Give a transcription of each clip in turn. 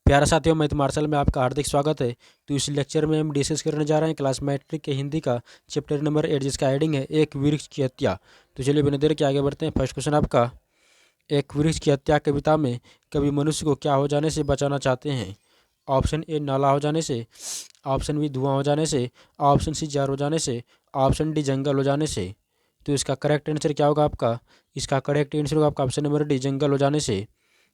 प्यारा साथियों, math martial में आपका हार्दिक स्वागत है। तो इस लेक्चर में हम डिस्कस करने जा रहे हैं क्लास मैट्रिक के हिंदी का चैप्टर नंबर 8, जिसका हेडिंग है एक वृक्ष की हत्या। तो चलिए बिना देर के आगे बढ़ते हैं। फर्स्ट क्वेश्चन आपका, एक वृक्ष की हत्या कविता में कवि मनुष्य को क्या हो जाने से बचाना चाहते हैं? ऑप्शन ए नाला हो जाने से, ऑप्शन बी धुआं हो जाने से, ऑप्शन सी जार हो जाने से, ऑप्शन डी जंगल हो जाने से। तो इसका करेक्ट आंसर क्या होगा आपका? इसका करेक्ट आंसर होगा आपका ऑप्शन नंबर डी, जंगल हो जाने से।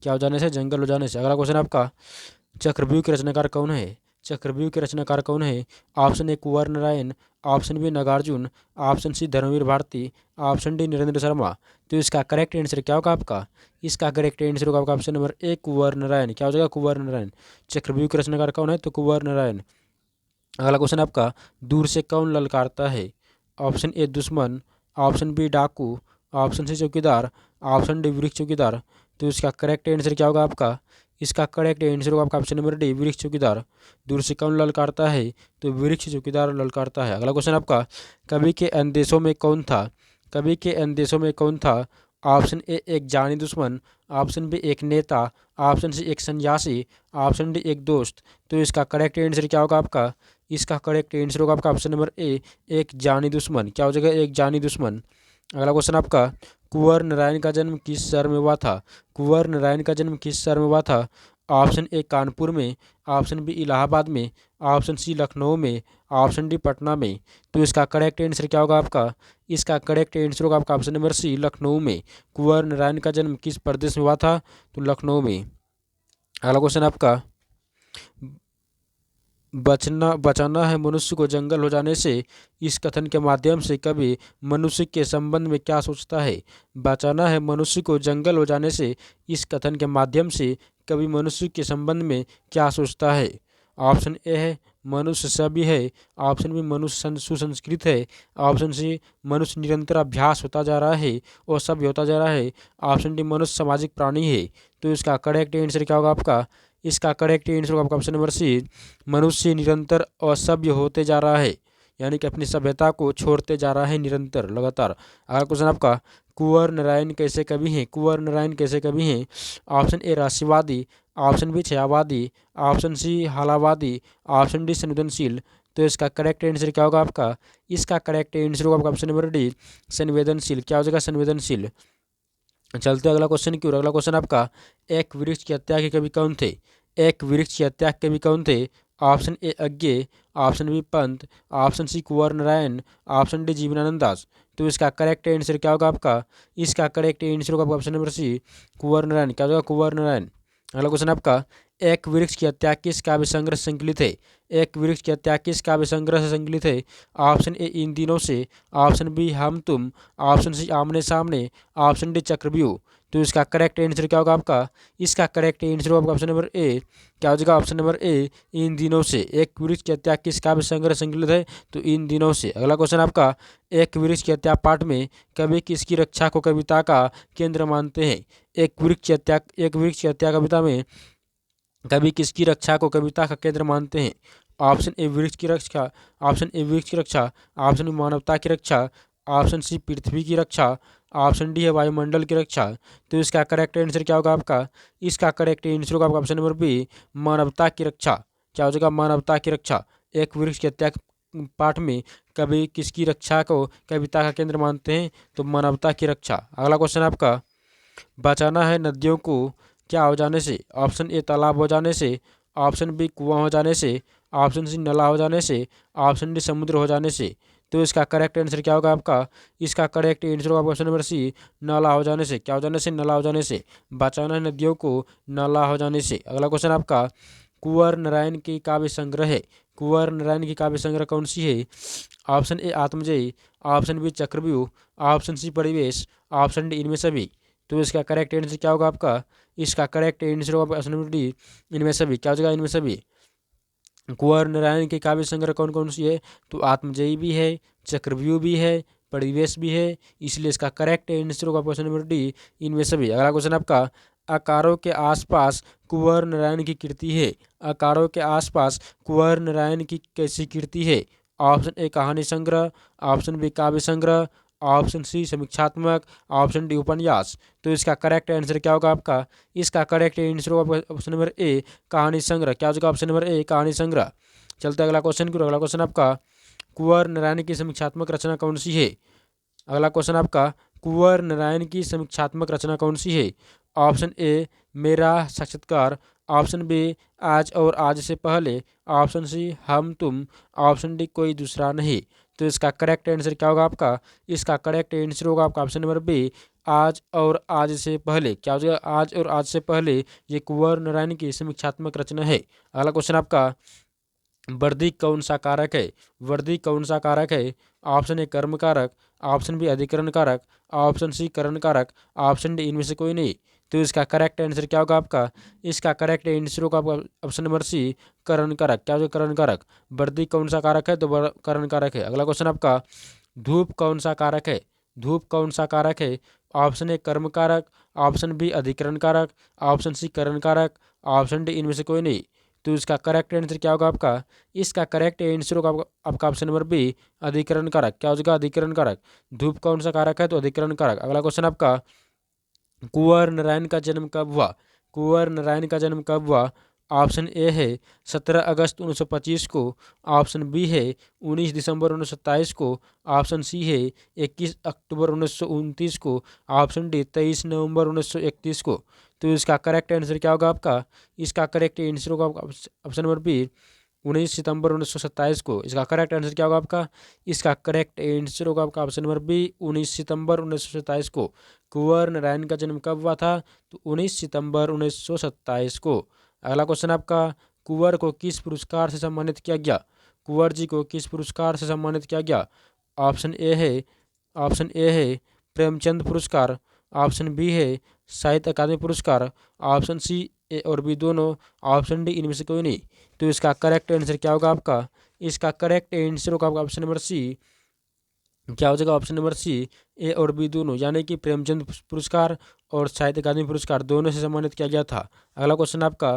क्या हो जाने से? जंगल हो जाने से। अगला क्वेश्चन आपका, चक्रव्यूह के रचनाकार कौन है? चक्रव्यूह के रचनाकार कौन है? Option A Kunwar Narayan, option B Nagarjun, option C Dharamvir Bharati, option D Narendra Sharma. तो इसका करेक्ट आंसर क्या होगा आपका? इसका करेक्ट आंसर होगा आपका option number A, Kunwar Narayan. क्या हो जाएगा? कुंवर नारायण। चक्रव्यूह के रचनाकार कौन है? तो कुंवर नारायण। अगला क्वेश्चन आपका, दूर से कौन ललकारता है? ऑप्शन ए दुश्मन, ऑप्शन बी डाकू, ऑप्शन सी चौकीदार, ऑप्शन डी वृक्ष चौकीदार। तो इसका करेक्ट आंसर क्या होगा आपका? इसका करेक्ट आंसर होगा आपका ऑप्शन नंबर डी, वृक्ष चौकीदार। दूर से कौन ललकारता है? तो वृक्ष चौकीदार ललकारता है। अगला क्वेश्चन आपका, कवि के अंदेशों में कौन था? कवि के अंदेशों में कौन था? ऑप्शन ए एक जानी दुश्मन, ऑप्शन बी एक नेता, ऑप्शन सी एक सन्यासी, ऑप्शन डी एक दोस्त। तो इसका करेक्ट आंसर क्या होगा आपका? इसका करेक्ट आंसर होगा आपका ऑप्शन नंबर ए, एक जानी दुश्मन। क्या हो जाएगा? एक जानी दुश्मन। अगला क्वेश्चन आपका, कुंवर नारायण का जन्म किस शहर में हुआ था? कुंवर नारायण का जन्म किस शहर में हुआ था? ऑप्शन ए कानपुर में, ऑप्शन बी इलाहाबाद में, ऑप्शन सी लखनऊ में, ऑप्शन डी पटना में। तो इसका करेक्ट आंसर क्या होगा आपका? इसका करेक्ट आंसर होगा आपका ऑप्शन नंबर सी, लखनऊ में। कुंवर नारायण का जन्म किस प्रदेश में हुआ था? तो लखनऊ में। अगला क्वेश्चन आपका, बचाना है मनुष्य को जंगल हो जाने से, इस कथन के माध्यम से कवि मनुष्य के संबंध में क्या सोचता है? बचाना है मनुष्य को जंगल हो जाने से, इस कथन के माध्यम से कवि मनुष्य के संबंध में क्या सोचता है? ऑप्शन ए है मनुष्य सभ्य है, ऑप्शन बी मनुष्य सुसंस्कृत है, ऑप्शन सी मनुष्य निरंतर अभ्यास होता जा रहा है और सभ्य होता जा रहा है, ऑप्शन डी मनुष्य सामाजिक प्राणी है। तो इसका करेक्ट आंसर क्या होगा आपका? इसका करेक्ट आंसर होगा आपका ऑप्शन नंबर सी, मनुष्य निरंतर असभ्य होते जा रहा है, यानी कि अपनी सभ्यता को छोड़ते जा रहा है निरंतर, लगातार। अगला क्वेश्चन आपका, कुंवर नारायण कैसे कवि हैं? कुंवर नारायण कैसे कवि हैं? ऑप्शन ए राशिवादी, ऑप्शन बी छायावादी, ऑप्शन सी हालावादी, ऑप्शन डी संवेदनशील। तो इसका करेक्ट आंसर क्या होगा आपका? इसका करेक्ट आंसर होगा आपका ऑप्शन नंबर डी, संवेदनशील। क्या हो जाएगा? संवेदनशील। चलते अगला क्वेश्चन की ओर। अगला क्वेश्चन आपका, एक वृक्ष की हत्या के कवि कौन थे? एक वृक्ष की हत्या के कवि कौन थे? Option A Agyeya, option B Pant, option C Kunwar Narayan, option D Jibanananda Das. तो इसका करेक्ट आंसर क्या होगा आपका? इसका करेक्ट आंसर होगा option number C, Kunwar Narayan. क्या होगा? कुंवर नारायण। अगला क्वेश्चन आपका, एक वृक्ष की हत्या किस काव्य संग्रह से संकलित है? एक वृक्ष की हत्या किस काव्य संग्रह से संकलित है? ऑप्शन ए इन दिनों से, ऑप्शन बी हम तुम, ऑप्शन सी आमने सामने, ऑप्शन डी चक्रव्यूह। तो इसका करेक्ट आंसर क्या होगा आपका? इसका करेक्ट आंसर होगा ऑप्शन नंबर ए। क्या हो जाएगा? ऑप्शन नंबर ए, इन दिनों से। एक वृक्ष की हत्या किस काव्य संग्रह से संकलित है? तो इन दिनों से। अगला क्वेश्चन आपका, एक वृक्ष की हत्या पाठ में कवि किसकी रक्षा को कविता का केंद्र मानते हैं? एक वृक्ष की हत्या कविता में कवि किसकी रक्षा को कविता का केंद्र मानते हैं? ऑप्शन ए वृक्ष की रक्षा, ऑप्शन ए वृक्ष की रक्षा, ऑप्शन बी मानवता की रक्षा, ऑप्शन सी पृथ्वी की रक्षा, ऑप्शन डी है वायुमंडल की रक्षा। तो इसका करेक्ट आंसर क्या होगा आपका? इसका करेक्ट आंसर होगा आपका ऑप्शन नंबर बी, मानवता की रक्षा। क्या हो जाएगा? मानवता की रक्षा। एक वृक्ष की हत्या पाठ में कवि किसकी रक्षा को कविता का केंद्र मानते हैं? तो मानवता की रक्षा। अगला क्वेश्चन आपका, बचाना है नदियों को क्या हो जाने से? ऑप्शन ए तालाब हो जाने से, ऑप्शन बी कुआं हो जाने से, ऑप्शन सी नाला हो जाने से, ऑप्शन डी समुद्र हो जाने से। तो इसका करेक्ट आंसर क्या होगा आपका? इसका करेक्ट आंसर होगा ऑप्शन नंबर सी, नाला हो जाने से। क्या हो जाने से? नाला हो जाने से। बचाना है नदियों को नाला हो जाने से। अगला क्वेश्चन आपका, कुंवर नारायण की काव्य संग्रह है, कुंवर नारायण की काव्य संग्रह कौन सी है? Option A Atmajayi, option B Chakravyuh, option C Parivesh, option D इनमें सभी। तो इसका करेक्ट आंसर क्या होगा आपका? इसका करेक्ट आंसर होगा ऑप्शन नंबर डी, इनमें सभी। क्या हो जाएगा? इनमें सभी। कुंवर नारायण के काव्य संग्रह कौन कौन सी है? तो आत्मजयी भी है, चक्रव्यूह भी है, परिवेश भी है, इसलिए इसका करेक्ट आंसर होगा ऑप्शन नंबर डी, इनमें सभी। अगला क्वेश्चन आपका, अकारों के आसपास कुंवर नारायण की कीर्ति है, अकारों के आसपास कुंवर नारायण की कैसी कीर्ति है? ऑप्शन ए कहानी संग्रह, ऑप्शन बी काव्य संग्रह, ऑप्शन सी समीक्षात्मक, ऑप्शन डी उपन्यास। तो इसका करेक्ट आंसर क्या होगा आपका? इसका करेक्ट आंसर होगा ऑप्शन नंबर ए कहानी संग्रह। क्या होगा ऑप्शन नंबर ए कहानी संग्रह। चलते अगला क्वेश्चन की। अगला क्वेश्चन आपका कुंवर नारायण की समीक्षात्मक रचना कौन सी है? अगला क्वेश्चन आपका कुंवर नारायण की समीक्षात्मक रचना कौन सी है? ऑप्शन ए मेरा साक्षात्कार, ऑप्शन बी आज और आज से पहले, ऑप्शन सी हम तुम, ऑप्शन डी कोई दूसरा नहीं। तो इसका करेक्ट आंसर क्या होगा आपका? इसका करेक्ट आंसर होगा आपका ऑप्शन नंबर बी आज और आज से पहले। क्या हो जाएगा? आज और आज से पहले ये कुंवर नारायण की समीक्षात्मक रचना है। अगला क्वेश्चन आपका वर्दी कौन सा कारक है? वर्दी कौन सा कारक है? ऑप्शन ए कर्म कारक, ऑप्शन बी अधिकरण कारक, ऑप्शन सी करण कारक, ऑप्शन डी इनमें से कोई नहीं। तो इसका करेक्ट आंसर क्या होगा आपका? इसका करेक्ट आंसर होगा आपका ऑप्शन नंबर सी करण कारक। क्या होगा करण कारक? वर्दी कौन सा कारक है? तो करण कारक है। अगला क्वेश्चन आपका धूप कौन सा कारक है? धूप कौन सा कारक है? ऑप्शन ए कर्म कारक, ऑप्शन बी अधिकरण कारक, ऑप्शन सी करण कारक, ऑप्शन डी इनमें से कोई नहीं। तो इसका करेक्ट आंसर क्या होगा आपका? इसका करेक्ट आंसर होगा आपका ऑप्शन नंबर बी अधिकरण कारक। क्या हो जाएगा? अधिकरण कारक। धूप कौन सा कारक है? तो अधिकरण कारक। अगला क्वेश्चन आपका कुंवर नारायण का जन्म कब हुआ? कुंवर नारायण का जन्म कब हुआ? ऑप्शन ए है 17 अगस्त 1925 को, ऑप्शन बी है 19 दिसंबर 1927 को, ऑप्शन सी है 21 अक्टूबर 1929 को, ऑप्शन डी 23 नवंबर 1931 को। तो इसका करेक्ट आंसर क्या होगा आपका? इसका करेक्ट आंसर होगा ऑप्शन नंबर बी 19 सितंबर 1927 को। इसका करेक्ट आंसर क्या होगा आपका? इसका करेक्ट आंसर होगा आपका ऑप्शन नंबर बी 19 सितंबर 1927 को। कुंवर नारायण का जन्म कब हुआ था? तो 19 सितंबर 1927 को। अगला क्वेश्चन आपका कुंवर को किस पुरस्कार से सम्मानित किया गया? कुंवर जी को किस पुरस्कार से सम्मानित किया गया? ऑप्शन ए है प्रेमचंद पुरस्कार, ऑप्शन बी है साहित्य अकादमी पुरस्कार, ऑप्शन सी ए और बी दोनों, ऑप्शन डी इनमें से कोई नहीं। तो इसका करेक्ट आंसर क्या होगा आपका? इसका करेक्ट आंसर होगा आपका ऑप्शन नंबर सी। क्या हो जाएगा? ऑप्शन नंबर सी ए और बी दोनों, यानी कि प्रेमचंद पुरस्कार और साहित्य अकादमी पुरस्कार दोनों से सम्मानित किया गया था। अगला क्वेश्चन आपका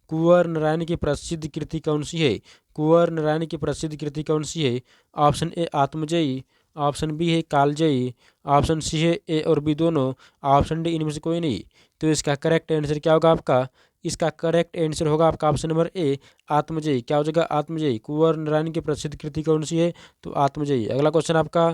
कुंवर नारायण की प्रसिद्ध कृति कौन सी है? कुंवर नारायण की प्रसिद्ध कृति कौन सी है? Option A Atmajayi, option B है कालजयी, ऑप्शन सी है ए और बी दोनों, ऑप्शन डी इनमें से कोई नहीं। तो इसका करेक्ट आंसर क्या होगा आपका? इसका करेक्ट आंसर होगा आपका ऑप्शन नंबर ए आत्मजयी। क्या हो जाएगा? आत्मजयी। कुंवर नारायण की प्रसिद्ध कृति कौन सी है? तो आत्मजयी। अगला क्वेश्चन आपका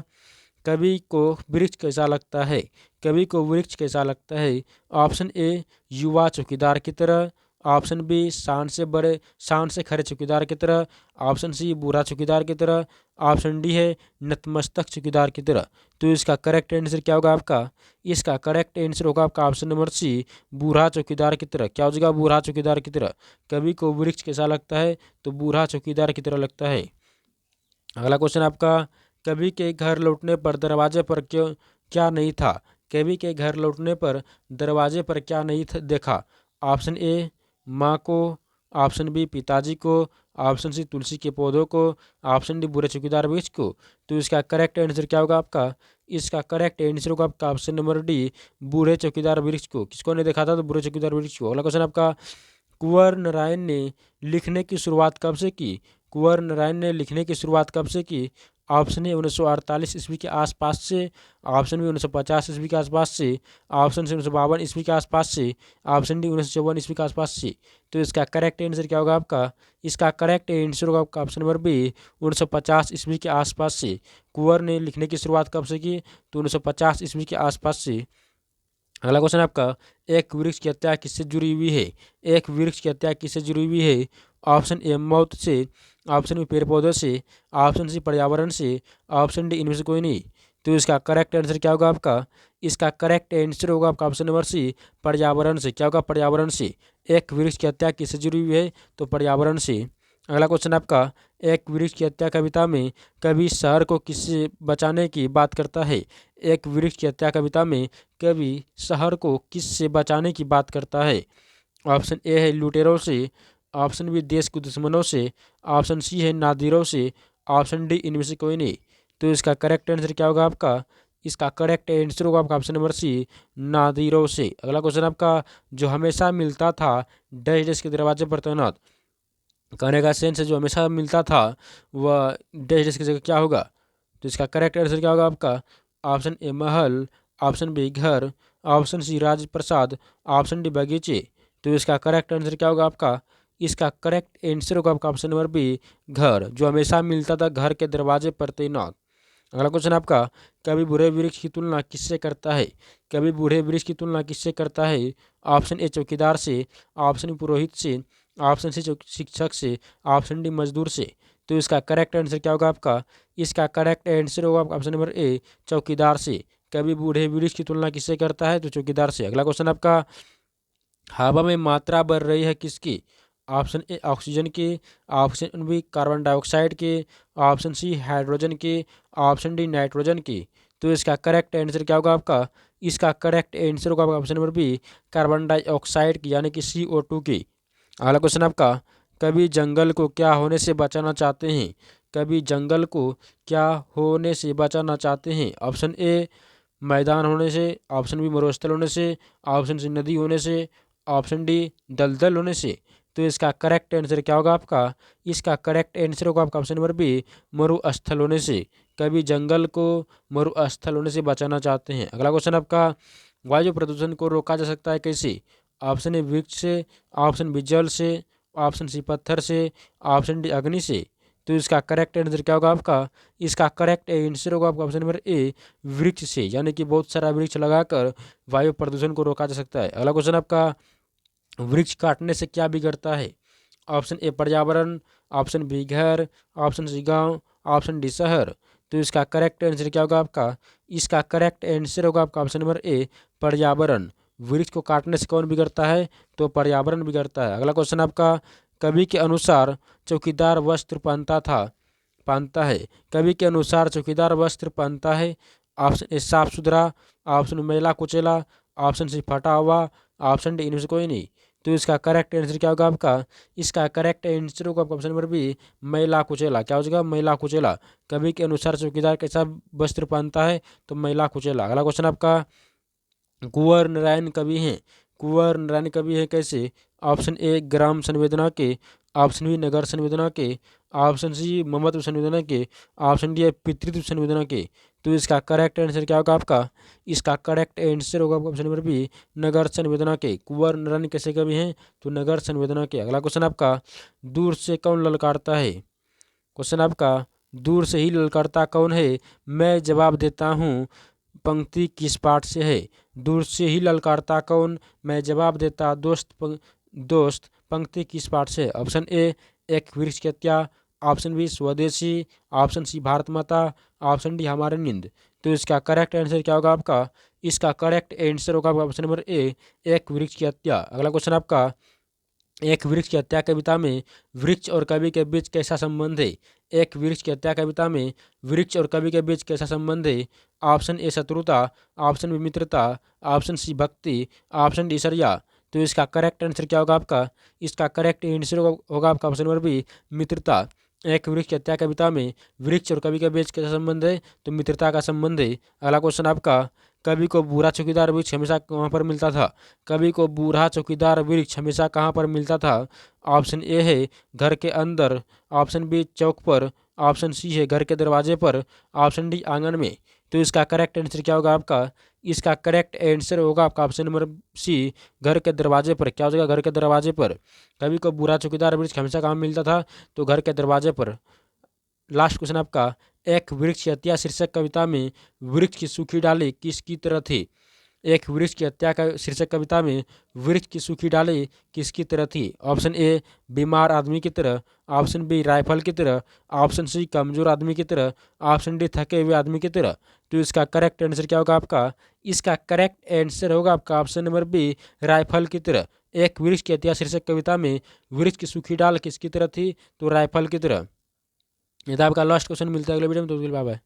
कवि को वृक्ष कैसा लगता है? कवि को वृक्ष कैसा लगता है? ऑप्शन ए युवा चौकीदार की तरह, ऑप्शन बी शान से खरे चौकीदार की तरह, ऑप्शन सी बूढ़ा चौकीदार की तरह, ऑप्शन डी है नतमस्तक चौकीदार की तरह। तो इसका करेक्ट आंसर क्या होगा आपका? इसका करेक्ट आंसर होगा आपका ऑप्शन नंबर सी बूढ़ा चौकीदार की तरह। क्या हो जाएगा? बूढ़ा चौकीदार की तरह। कवि को वृक्ष कैसा लगता है? तो बूढ़ा चौकीदार की तरह लगता है। अगला क्वेश्चन आपका कवि के घर लौटने पर दरवाजे पर क्या नहीं था? कवि के घर लौटने पर दरवाजे पर क्या नहीं देखा? ऑप्शन ए माँ को, ऑप्शन बी पिताजी को, ऑप्शन सी तुलसी के पौधों को, ऑप्शन डी बुरे चौकीदार वृक्ष को। तो इसका करेक्ट आंसर क्या होगा आपका? इसका करेक्ट आंसर होगा आपका ऑप्शन नंबर डी बूढ़े चौकीदार वृक्ष को। किसको नहीं देखा था? तो बुरे चौकीदार वृक्ष को। अगला क्वेश्चन आपका कुंवर नारायण ने लिखने की शुरुआत कब से की? कुंवर नारायण ने लिखने की शुरुआत कब से की? ऑप्शन ए 1948 ईस्वी के आसपास से, ऑप्शन बी 1950 ईस्वी के आसपास से, ऑप्शन सी 1952 ईस्वी के आसपास से, ऑप्शन डी 1954 ईस्वी के आसपास से। तो इसका करेक्ट आंसर क्या होगा आपका? इसका करेक्ट आंसर होगा आपका ऑप्शन नंबर बी 1950 ईस्वी के आसपास से। कुंवर ने लिखने की शुरुआत कब से की? तो 1950 ईस्वी के आसपास से। अगला क्वेश्चन आपका एक वृक्ष की हत्या किससे जुड़ी हुई है? एक वृक्ष की हत्या किससे जुड़ी हुई है? ऑप्शन ए मौत से, ऑप्शन बी पेड़ पौधों से, ऑप्शन सी पर्यावरण से, ऑप्शन डी इनमें से कोई नहीं। तो इसका करेक्ट आंसर क्या होगा आपका? इसका करेक्ट आंसर होगा आपका ऑप्शन नंबर सी पर्यावरण से। क्या होगा? पर्यावरण से। एक वृक्ष की हत्या किससे जुड़ी हुई है? तो पर्यावरण से। अगला क्वेश्चन आपका एक वृक्ष की हत्या कविता में कवि शहर को किससे बचाने की बात करता है? एक वृक्ष की हत्या कविता में कवि शहर को किससे बचाने की बात करता है? ऑप्शन ए है लुटेरों से, ऑप्शन बी देश के दुश्मनों से, ऑप्शन सी है नादिरों से, ऑप्शन डी इनमें से कोई नहीं। तो इसका करेक्ट आंसर क्या होगा आपका? इसका करेक्ट आंसर होगा आपका ऑप्शन नंबर सी नादिरों से। अगला क्वेश्चन आपका जो हमेशा मिलता था डैश डैश के दरवाजे पर तैनात। कहने का सेंस है जो हमेशा मिलता था वह डैश डैश की जगह क्या होगा? तो इसका करेक्ट आंसर क्या होगा आपका? Option A Mahal, option B घर, ऑप्शन सी राजप्रसाद, ऑप्शन डी बगीचे। तो इसका करेक्ट आंसर क्या होगा आपका? इसका करेक्ट आंसर होगा आपका ऑप्शन नंबर बी घर, जो हमेशा मिलता था घर के दरवाजे पर तैनात। अगला क्वेश्चन आपका, कभी बूढ़े वृक्ष की तुलना किससे करता है? कभी बूढ़े वृक्ष की तुलना किससे करता है? ऑप्शन ए चौकीदार से, ऑप्शन बी पुरोहित से, ऑप्शन सी शिक्षक से, ऑप्शन डी मजदूर से। तो इसका करेक्ट आंसर क्या होगा आपका? इसका करेक्ट आंसर होगा आपका ऑप्शन नंबर ए चौकीदार से। कभी बूढ़े वृक्ष की तुलना किससे करता है? तो चौकीदार से। अगला क्वेश्चन आपका, हवा में मात्रा बढ़ रही है किसकी? ऑप्शन ए ऑक्सीजन की, ऑप्शन बी कार्बन डाइऑक्साइड की, ऑप्शन सी हाइड्रोजन की, ऑप्शन डी नाइट्रोजन की। तो इसका करेक्ट आंसर क्या होगा आपका? इसका करेक्ट आंसर होगा आपका option number B carbon dioxide की, यानी कि CO2 की। अगला क्वेश्चन आपका, कभी जंगल को क्या होने से बचाना चाहते हैं? कभी जंगल को क्या होने से बचाना चाहते हैं? ऑप्शन ए मैदान होने से, ऑप्शन बी मरुस्थल होने से, ऑप्शन सी नदी होने से, ऑप्शन डी दलदल होने से। तो इसका करेक्ट आंसर क्या होगा आपका? इसका करेक्ट आंसर होगा आपका ऑप्शन नंबर बी मरुस्थल होने से। कभी जंगल को मरुस्थल होने से बचाना चाहते हैं। अगला क्वेश्चन आपका, वायु प्रदूषण को रोका जा सकता है कैसे? ऑप्शन ए वृक्ष से, ऑप्शन बी जल से, ऑप्शन सी पत्थर से, ऑप्शन डी अग्नि से। तो इसका करेक्ट आंसर क्या होगा आपका? इसका करेक्ट आंसर होगा आपका ऑप्शन नंबर ए वृक्ष से, यानी कि बहुत सारा वृक्ष लगाकर वायु प्रदूषण को रोका जा सकता है। अगला क्वेश्चन आपका, वृक्ष काटने से क्या बिगड़ता है? ऑप्शन ए पर्यावरण, ऑप्शन बी घर, ऑप्शन सी गांव, ऑप्शन डी शहर। तो इसका करेक्ट आंसर क्या होगा आपका? इसका करेक्ट आंसर होगा आपका ऑप्शन नंबर ए पर्यावरण। वृक्ष को काटने से कौन बिगड़ता है? तो पर्यावरण बिगड़ता है। अगला क्वेश्चन आपका, कवि के अनुसार चौकीदार वस्त्र पहनता है। कवि के अनुसार चौकीदार वस्त्र पहनता है। ऑप्शन ए साफ सुथरा, ऑप्शन मैला कुचेला, ऑप्शन सी फटा हुआ, ऑप्शन डी इनमें से कोई नहीं। तो इसका करेक्ट आंसर क्या होगा आपका? इसका करेक्ट आंसर होगा आपका ऑप्शन नंबर बी मैला कुचेला। क्या हो जाएगा? मैला कुचेला। कवि के अनुसार चौकीदार कैसा वस्त्र पहनता है? तो मैला कुचेला। अगला क्वेश्चन आपका, कुंवर नारायण कवि हैं। कुंवर नारायण कवि है कैसे? ऑप्शन ए ग्राम संवेदना के, ऑप्शन बी नगर संवेदना के, ऑप्शन सी ममत्व संवेदना के, ऑप्शन डी है पितृत्व संवेदना के। तो इसका करेक्ट आंसर क्या होगा आपका? इसका करेक्ट आंसर होगा ऑप्शन नंबर बी नगर संवेदना के। कुंवर नारायण कैसे कवि हैं? तो नगर संवेदना के। अगला क्वेश्चन आपका, दूर से कौन ललकारता है? क्वेश्चन आपका, दूर से ही ललकारता कौन है? मैं जवाब देता हूँ, पंक्ति किस पाठ से है? दूर से ही ललकारता कौन? मैं जवाब देता दोस्त पंक्ति किस पाठ से? ऑप्शन ए एक वृक्ष की हत्या, ऑप्शन बी स्वदेशी, ऑप्शन सी भारत माता, ऑप्शन डी हमारी नींद। तो इसका करेक्ट आंसर क्या होगा आपका? इसका करेक्ट आंसर होगा आपका ऑप्शन नंबर ए एक वृक्ष की हत्या। अगला क्वेश्चन आपका, एक वृक्ष की हत्या कविता में वृक्ष और कवि के बीच कैसा संबंध है? एक वृक्ष की हत्या कविता में वृक्ष और कवि के बीच कैसा संबंध है? ऑप्शन ए शत्रुता, ऑप्शन बी मित्रता, ऑप्शन सी भक्ति, ऑप्शन डी ईर्ष्या। तो इसका करेक्ट आंसर क्या होगा आपका? इसका करेक्ट आंसर होगा आपका ऑप्शन नंबर बी मित्रता। एक वृक्ष की हत्या कविता में वृक्ष और कवि के बीच कैसा संबंध है? तो मित्रता का संबंध है। अगला क्वेश्चन आपका, कवि को बूढ़ा चौकीदार वृक्ष हमेशा कहाँ पर मिलता था? कवि को बूढ़ा चौकीदार वृक्ष हमेशा कहाँ पर मिलता था? ऑप्शन ए है घर के अंदर, ऑप्शन बी चौक पर, ऑप्शन सी है घर के दरवाजे पर, ऑप्शन डी आंगन में। तो इसका करेक्ट आंसर क्या होगा आपका? इसका करेक्ट आंसर होगा आपका ऑप्शन नंबर सी घर के दरवाजे पर। क्या हो जाएगा? घर के दरवाजे पर। कवि को बूढ़ा चौकीदार वृक्ष हमेशा कहाँ मिलता था? तो घर के दरवाजे पर। लास्ट क्वेश्चन आपका, एक वृक्ष की हत्या शीर्षक कविता में वृक्ष की सूखी डाली किसकी तरह थी? एक वृक्ष की हत्या का शीर्षक कविता में वृक्ष की सूखी डाली किसकी तरह थी? ऑप्शन ए बीमार आदमी की तरह, ऑप्शन बी राइफल की तरह, ऑप्शन सी कमजोर आदमी की तरह, ऑप्शन डी थके हुए आदमी की तरह। तो इसका करेक्ट आंसर क्या होगा आपका? इसका करेक्ट आंसर होगा आपका ऑप्शन नंबर बी राइफल की तरह। एक वृक्ष की हत्या शीर्षक कविता में वृक्ष की सूखी डाल किसकी तरह थी? तो राइफल की तरह। ये था आपका लास्ट क्वेश्चन। मिलता है अगले वीडियो में, तो बाय बाय।